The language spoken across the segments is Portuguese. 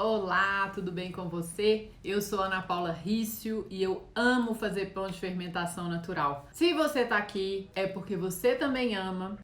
Olá, tudo bem com você? Eu sou Ana Paula Rício e eu amo fazer pão de fermentação natural. Se você tá aqui, é porque você também ama.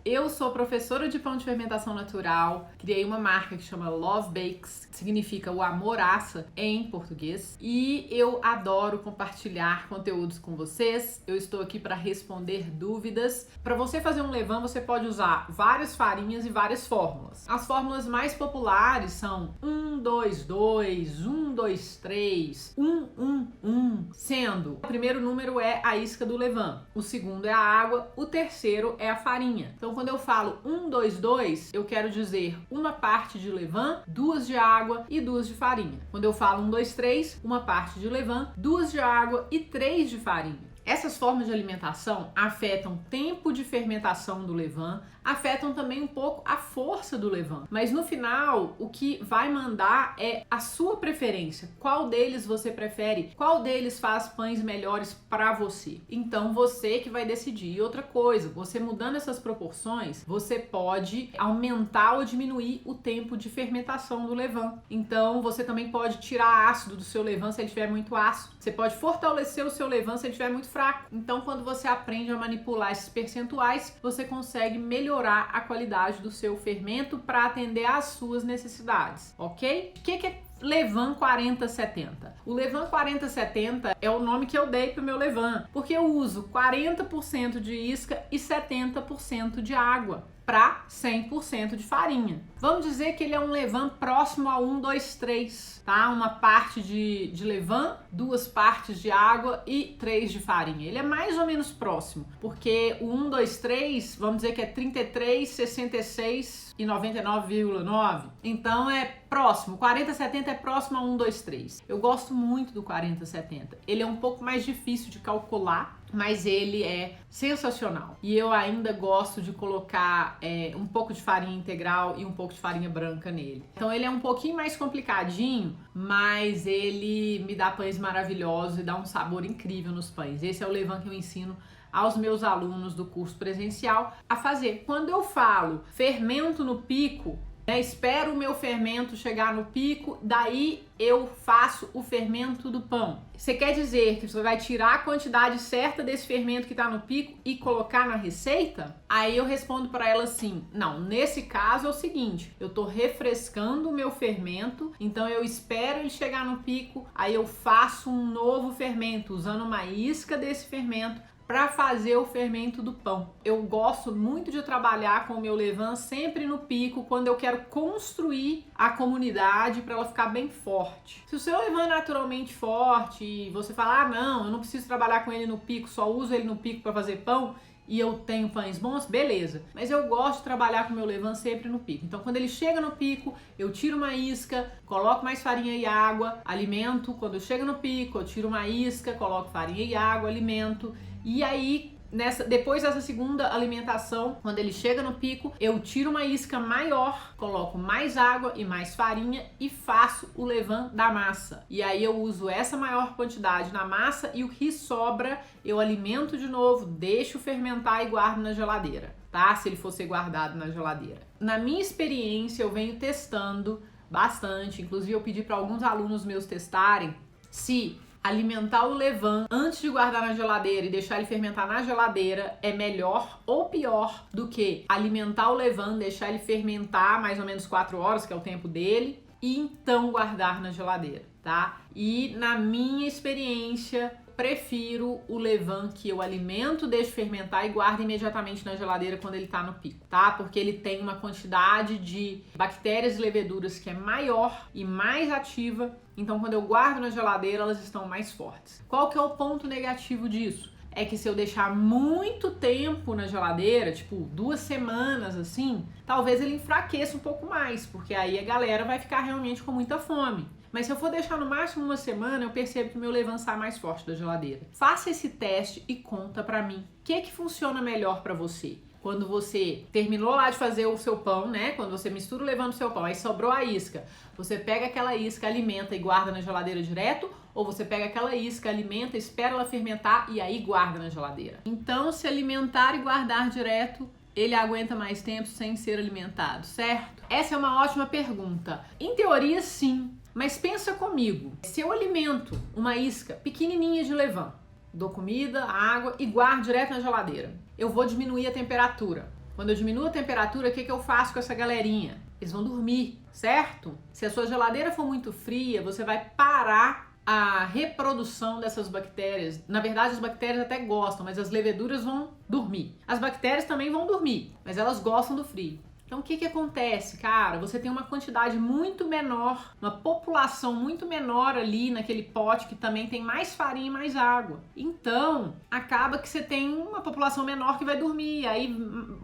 Eu sou professora de pão de fermentação natural, criei uma marca que chama Love Bakes, que significa o amor assa em português, e eu adoro compartilhar conteúdos com vocês. Eu estou aqui para responder dúvidas. Para você fazer um levain, você pode usar várias farinhas e várias fórmulas. As fórmulas mais populares são 1, 2, 2, 1, 2, 3, 1, 1, 1, sendo o primeiro número é a isca do levain, o segundo é a água, o terceiro é a farinha. Então, quando eu falo 1, 2, 2, eu quero dizer uma parte de levain, 2 de água e 2 de farinha. Quando eu falo 1, 2, 3, uma parte de levain, 2 de água e 3 de farinha. Essas formas de alimentação afetam o tempo de fermentação do levain, afetam também um pouco a força do levain. Mas no final, o que vai mandar é a sua preferência. Qual deles você prefere? Qual deles faz pães melhores para você? Então você que vai decidir. E outra coisa, você mudando essas proporções, você pode aumentar ou diminuir o tempo de fermentação do levain. Então você também pode tirar ácido do seu levain se ele tiver muito ácido. Você pode fortalecer o seu levain se ele tiver muito fraco. Então, quando você aprende a manipular esses percentuais, você consegue melhorar a qualidade do seu fermento para atender às suas necessidades, ok? O que é levain 40-70? O levain 40-70 é o nome que eu dei para o meu levain, porque eu uso 40% de isca e 70% de água para 100% de farinha. Vamos dizer que ele é um levain próximo a 1, 2, 3, tá? Uma parte de levain, 2 partes de água e 3 de farinha. Ele é mais ou menos próximo, porque o 1, 2, 3, vamos dizer que é 33, 66 e 99,9. Então é próximo, 40-70 é próximo a 1, 2, 3. Eu gosto muito do 40-70. Ele é um pouco mais difícil de calcular, mas ele é sensacional. E eu ainda gosto de colocar um pouco de farinha integral e um pouco de farinha branca nele. Então ele é um pouquinho mais complicadinho, mas ele me dá pães maravilhosos e dá um sabor incrível nos pães. Esse é o levain que eu ensino aos meus alunos do curso presencial a fazer. Quando eu falo fermento no pico, espero o meu fermento chegar no pico, daí eu faço o fermento do pão. Você quer dizer que você vai tirar a quantidade certa desse fermento que está no pico e colocar na receita? Aí eu respondo para ela assim, não, nesse caso é o seguinte, eu tô refrescando o meu fermento, então eu espero ele chegar no pico, aí eu faço um novo fermento, usando uma isca desse fermento, para fazer o fermento do pão. Eu gosto muito de trabalhar com o meu levain sempre no pico, quando eu quero construir a comunidade para ela ficar bem forte. Se o seu levain é naturalmente forte e você falar, não, eu não preciso trabalhar com ele no pico, só uso ele no pico para fazer pão, e eu tenho pães bons, beleza. Mas eu gosto de trabalhar com o meu levain sempre no pico. Então, quando ele chega no pico, eu tiro uma isca, coloco mais farinha e água, alimento. Quando chega no pico, eu tiro uma isca, coloco farinha e água, alimento. E aí, depois dessa segunda alimentação, quando ele chega no pico, eu tiro uma isca maior, coloco mais água e mais farinha e faço o levain da massa. E aí eu uso essa maior quantidade na massa e o que sobra eu alimento de novo, deixo fermentar e guardo na geladeira, tá? Se ele for ser guardado na geladeira. Na minha experiência, eu venho testando bastante, inclusive eu pedi para alguns alunos meus testarem se alimentar o levain antes de guardar na geladeira e deixar ele fermentar na geladeira é melhor ou pior do que alimentar o levain, deixar ele fermentar mais ou menos 4 horas, que é o tempo dele, e então guardar na geladeira, tá? E na minha experiência, prefiro o levain que eu alimento, deixo fermentar e guardo imediatamente na geladeira quando ele tá no pico, tá? Porque ele tem uma quantidade de bactérias e leveduras que é maior e mais ativa, então quando eu guardo na geladeira elas estão mais fortes. Qual que é o ponto negativo disso? É que se eu deixar muito tempo na geladeira, tipo 2 semanas assim, talvez ele enfraqueça um pouco mais, porque aí a galera vai ficar realmente com muita fome. Mas se eu for deixar no máximo uma semana, eu percebo que o meu levain sai mais forte da geladeira. Faça esse teste e conta pra mim. O que funciona melhor pra você? Quando você terminou lá de fazer o seu pão, né? Quando você mistura o levain no seu pão, aí sobrou a isca. Você pega aquela isca, alimenta e guarda na geladeira direto? Ou você pega aquela isca, alimenta, espera ela fermentar e aí guarda na geladeira? Então, se alimentar e guardar direto, ele aguenta mais tempo sem ser alimentado, certo? Essa é uma ótima pergunta. Em teoria, sim. Mas pensa comigo. Se eu alimento uma isca pequenininha de levain, dou comida, água e guardo direto na geladeira, eu vou diminuir a temperatura. Quando eu diminuo a temperatura, o que eu faço com essa galerinha? Eles vão dormir, certo? Se a sua geladeira for muito fria, você vai parar a reprodução dessas bactérias. Na verdade, as bactérias até gostam, mas as leveduras vão dormir. As bactérias também vão dormir, mas elas gostam do frio. Então, o que acontece, cara? Você tem uma quantidade muito menor, uma população muito menor ali naquele pote que também tem mais farinha e mais água. Então, acaba que você tem uma população menor que vai dormir, aí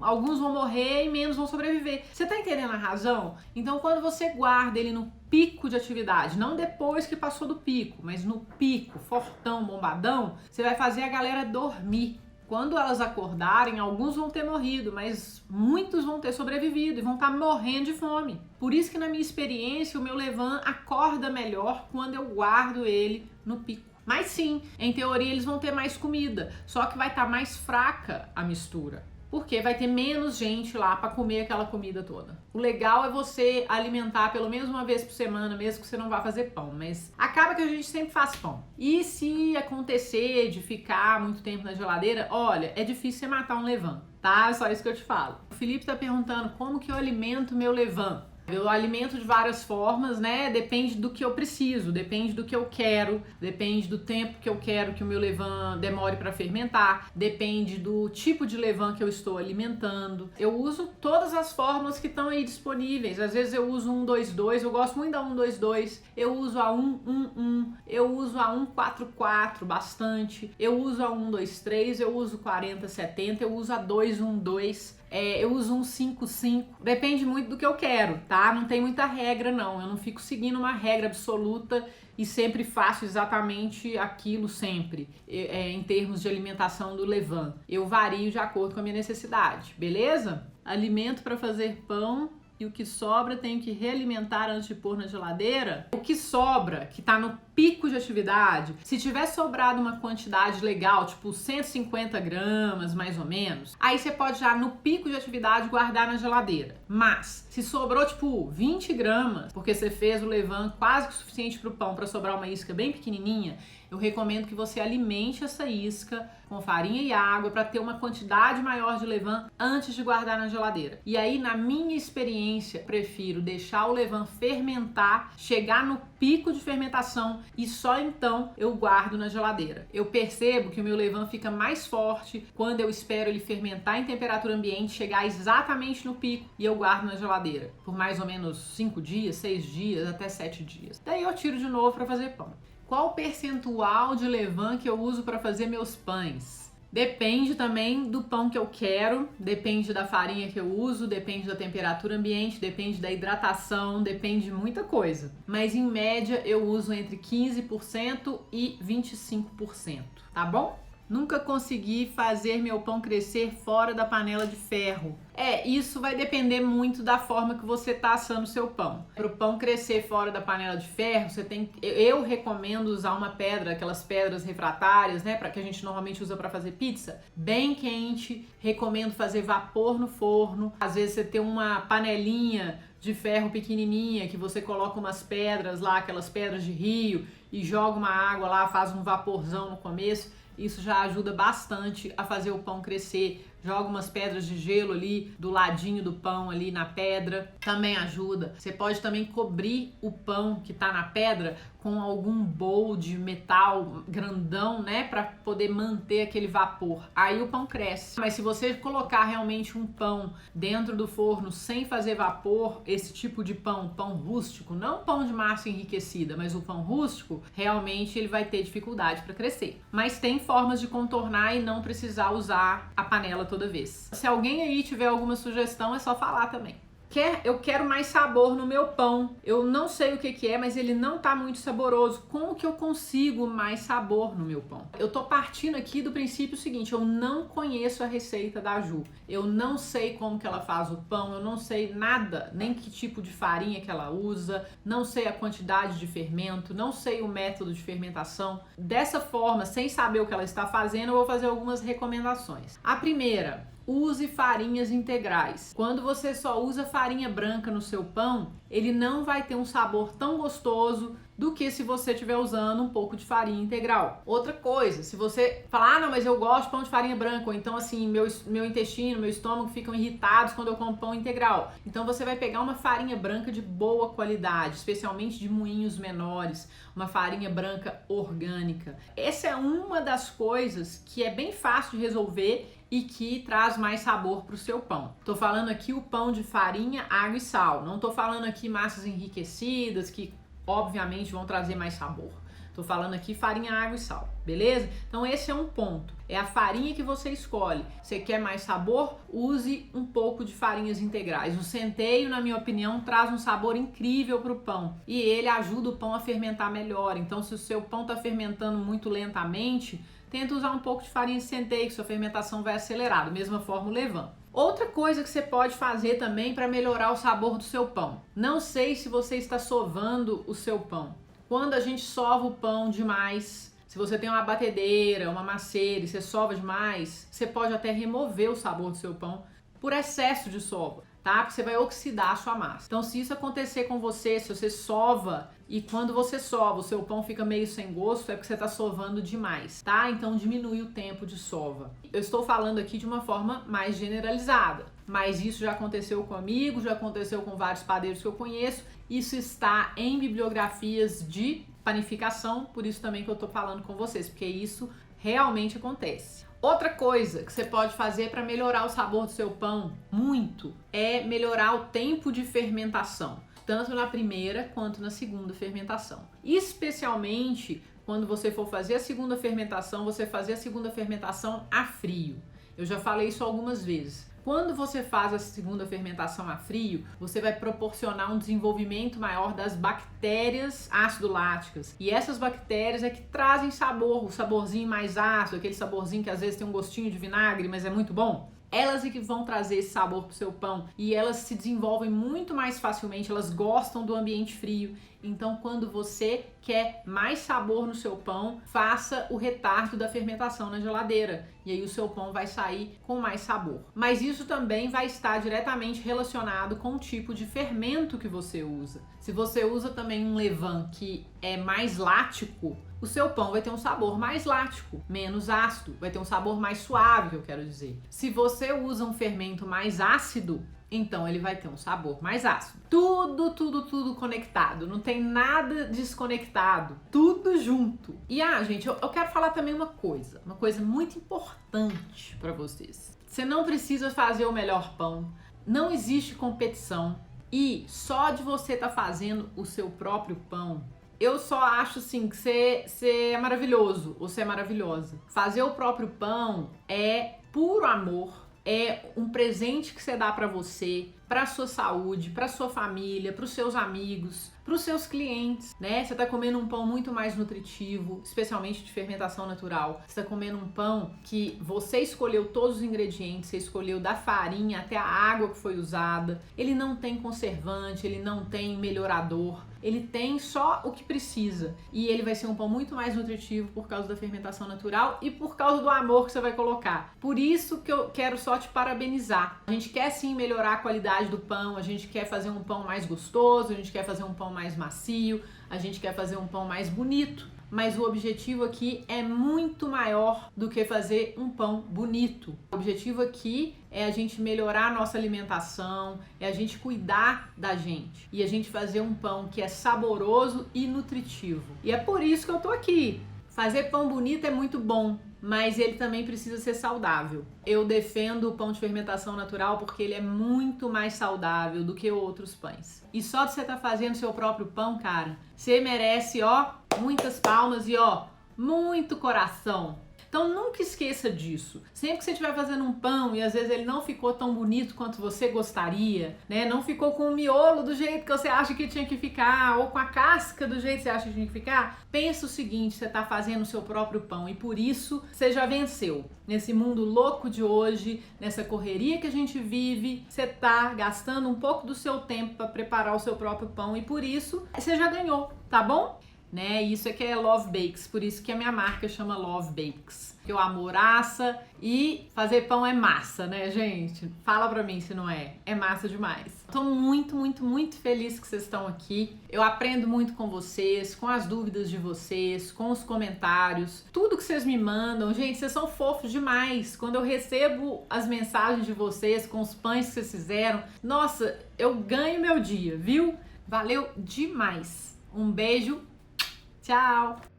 alguns vão morrer e menos vão sobreviver. Você tá entendendo a razão? Então, quando você guarda ele no pico de atividade, não depois que passou do pico, mas no pico, fortão, bombadão, você vai fazer a galera dormir. Quando elas acordarem, alguns vão ter morrido, mas muitos vão ter sobrevivido e vão estar morrendo de fome. Por isso que na minha experiência o meu levain acorda melhor quando eu guardo ele no pico. Mas sim, em teoria eles vão ter mais comida, só que vai estar mais fraca a mistura. Porque vai ter menos gente lá para comer aquela comida toda. O legal é você alimentar pelo menos uma vez por semana, mesmo que você não vá fazer pão. Mas acaba que a gente sempre faz pão. E se acontecer de ficar muito tempo na geladeira, olha, é difícil você matar um levain, tá? É só isso que eu te falo. O Felipe tá perguntando como que eu alimento meu levain. Eu alimento de várias formas, né? Depende do que eu preciso, depende do que eu quero, depende do tempo que eu quero que o meu levain demore para fermentar, depende do tipo de levain que eu estou alimentando. Eu uso todas as fórmulas que estão aí disponíveis. Às vezes eu uso 1-2-2, eu gosto muito da 1-2-2, eu uso a 1-1-1, eu uso a 1-4-4 bastante, eu uso a 1-2-3, eu uso 40-70, eu uso a 2-1-2. Eu uso um 5-5, depende muito do que eu quero, tá? Não tem muita regra não, eu não fico seguindo uma regra absoluta e sempre faço exatamente aquilo sempre, em termos de alimentação do levain. Eu vario de acordo com a minha necessidade, beleza? Alimento para fazer pão e o que sobra tenho que realimentar antes de pôr na geladeira. O que sobra, que tá no pico de atividade, se tiver sobrado uma quantidade legal, tipo 150 gramas mais ou menos, aí você pode já no pico de atividade guardar na geladeira. Mas se sobrou tipo 20 gramas, porque você fez o levain quase que o suficiente pro pão para sobrar uma isca bem pequenininha, eu recomendo que você alimente essa isca com farinha e água para ter uma quantidade maior de levain antes de guardar na geladeira. E aí, na minha experiência, prefiro deixar o levain fermentar, chegar no pico de fermentação e só então eu guardo na geladeira. Eu percebo que o meu levain fica mais forte quando eu espero ele fermentar em temperatura ambiente, chegar exatamente no pico e eu guardo na geladeira por mais ou menos 5 dias, 6 dias, até 7 dias. Daí eu tiro de novo para fazer pão. Qual o percentual de levain que eu uso para fazer meus pães? Depende também do pão que eu quero, depende da farinha que eu uso, depende da temperatura ambiente, depende da hidratação, depende de muita coisa. Mas em média eu uso entre 15% e 25%, tá bom? Nunca consegui fazer meu pão crescer fora da panela de ferro. Isso vai depender muito da forma que você tá assando o seu pão. Para o pão crescer fora da panela de ferro, eu recomendo usar uma pedra, aquelas pedras refratárias, né, para que a gente normalmente usa para fazer pizza, bem quente. Recomendo fazer vapor no forno. Às vezes você tem uma panelinha de ferro pequenininha que você coloca umas pedras lá, aquelas pedras de rio, e joga uma água lá, faz um vaporzão no começo. Isso já ajuda bastante a fazer o pão crescer. Joga umas pedras de gelo ali do ladinho do pão ali na pedra, também ajuda. Você pode também cobrir o pão que tá na pedra com algum bowl de metal grandão, né, para poder manter aquele vapor. Aí o pão cresce. Mas se você colocar realmente um pão dentro do forno sem fazer vapor, esse tipo de pão rústico, não pão de massa enriquecida, mas o pão rústico, realmente ele vai ter dificuldade para crescer. Mas tem formas de contornar e não precisar usar a panela toda vez. Se alguém aí tiver alguma sugestão, é só falar também. eu quero mais sabor no meu pão. Eu não sei o que é, mas ele não tá muito saboroso. Como que eu consigo mais sabor no meu pão? Eu tô partindo aqui do princípio seguinte, eu não conheço a receita da Ju. Eu não sei como que ela faz o pão, eu não sei nada, nem que tipo de farinha que ela usa, não sei a quantidade de fermento, não sei o método de fermentação. Dessa forma, sem saber o que ela está fazendo, eu vou fazer algumas recomendações. A primeira: use farinhas integrais. Quando você só usa farinha branca no seu pão, ele não vai ter um sabor tão gostoso do que se você estiver usando um pouco de farinha integral. Outra coisa, se você falar, não, mas eu gosto de pão de farinha branca, ou então assim, meu intestino, meu estômago ficam irritados quando eu como pão integral. Então você vai pegar uma farinha branca de boa qualidade, especialmente de moinhos menores, uma farinha branca orgânica. Essa é uma das coisas que é bem fácil de resolver e que traz mais sabor para o seu pão. Tô falando aqui o pão de farinha, água e sal. Não tô falando aqui massas enriquecidas que obviamente vão trazer mais sabor. Tô falando aqui farinha, água e sal, beleza? Então esse é um ponto. É a farinha que você escolhe. Você quer mais sabor? Use um pouco de farinhas integrais. O centeio, na minha opinião, traz um sabor incrível para o pão. E ele ajuda o pão a fermentar melhor. Então se o seu pão tá fermentando muito lentamente, tenta usar um pouco de farinha de centeio, que sua fermentação vai acelerar. Da mesma forma o levain. Outra coisa que você pode fazer também para melhorar o sabor do seu pão. Não sei se você está sovando o seu pão. Quando a gente sova o pão demais, se você tem uma batedeira, uma masseira e você sova demais, você pode até remover o sabor do seu pão por excesso de sova, tá? Porque você vai oxidar a sua massa. Então, se isso acontecer com você, se você sova e quando você sova o seu pão fica meio sem gosto, é porque você está sovando demais, tá? Então, diminui o tempo de sova. Eu estou falando aqui de uma forma mais generalizada, mas isso já aconteceu comigo, já aconteceu com vários padeiros que eu conheço. Isso está em bibliografias de panificação, por isso também que eu tô falando com vocês, porque isso realmente acontece. Outra coisa que você pode fazer para melhorar o sabor do seu pão muito é melhorar o tempo de fermentação, tanto na primeira quanto na segunda fermentação. Especialmente quando você for fazer a segunda fermentação, você fazer a segunda fermentação a frio. Eu já falei isso algumas vezes. Quando você faz a segunda fermentação a frio, você vai proporcionar um desenvolvimento maior das bactérias ácido-láticas. E essas bactérias é que trazem sabor, o saborzinho mais ácido, aquele saborzinho que às vezes tem um gostinho de vinagre, mas é muito bom. Elas é que vão trazer esse sabor pro seu pão e elas se desenvolvem muito mais facilmente, elas gostam do ambiente frio. Então, quando você quer mais sabor no seu pão, faça o retardo da fermentação na geladeira. E aí o seu pão vai sair com mais sabor. Mas isso também vai estar diretamente relacionado com o tipo de fermento que você usa. Se você usa também um levain que é mais lático, o seu pão vai ter um sabor mais lático, menos ácido, vai ter um sabor mais suave, eu quero dizer. Se você usa um fermento mais ácido, então ele vai ter um sabor mais ácido. Tudo conectado, não tem nada desconectado, tudo junto. E gente, eu quero falar também uma coisa muito importante para vocês. Você não precisa fazer o melhor pão, não existe competição e só de você estar fazendo o seu próprio pão, eu só acho assim que você é maravilhoso ou você é maravilhosa. Fazer o próprio pão é puro amor. É um presente que você dá para você, para sua saúde, para sua família, para os seus amigos, para os seus clientes, né? Você tá comendo um pão muito mais nutritivo, especialmente de fermentação natural. Você tá comendo um pão que você escolheu todos os ingredientes, você escolheu da farinha até a água que foi usada. Ele não tem conservante, ele não tem melhorador. Ele tem só o que precisa e ele vai ser um pão muito mais nutritivo por causa da fermentação natural e por causa do amor que você vai colocar. Por isso que eu quero só te parabenizar. A gente quer sim melhorar a qualidade do pão, a gente quer fazer um pão mais gostoso, a gente quer fazer um pão mais macio, a gente quer fazer um pão mais bonito. Mas o objetivo aqui é muito maior do que fazer um pão bonito. O objetivo aqui é a gente melhorar a nossa alimentação, é a gente cuidar da gente e a gente fazer um pão que é saboroso e nutritivo. E é por isso que eu tô aqui. Fazer pão bonito é muito bom, mas ele também precisa ser saudável. Eu defendo o pão de fermentação natural porque ele é muito mais saudável do que outros pães. E só de você estar fazendo seu próprio pão, cara, você merece, muitas palmas e, muito coração. Então nunca esqueça disso. Sempre que você estiver fazendo um pão e às vezes ele não ficou tão bonito quanto você gostaria, né? Não ficou com o miolo do jeito que você acha que tinha que ficar, ou com a casca do jeito que você acha que tinha que ficar, pensa o seguinte: você está fazendo o seu próprio pão e por isso você já venceu. Nesse mundo louco de hoje, nessa correria que a gente vive, você está gastando um pouco do seu tempo para preparar o seu próprio pão e por isso você já ganhou, tá bom? Né? Isso é que é Love Bakes, por isso que a minha marca chama Love Bakes. Que o amor assa e fazer pão é massa, né, gente? Fala pra mim se não é. É massa demais. Tô muito, muito, muito feliz que vocês estão aqui. Eu aprendo muito com vocês, com as dúvidas de vocês, com os comentários, tudo que vocês me mandam. Gente, vocês são fofos demais. Quando eu recebo as mensagens de vocês com os pães que vocês fizeram, nossa, eu ganho meu dia, viu? Valeu demais. Um beijo. Tchau!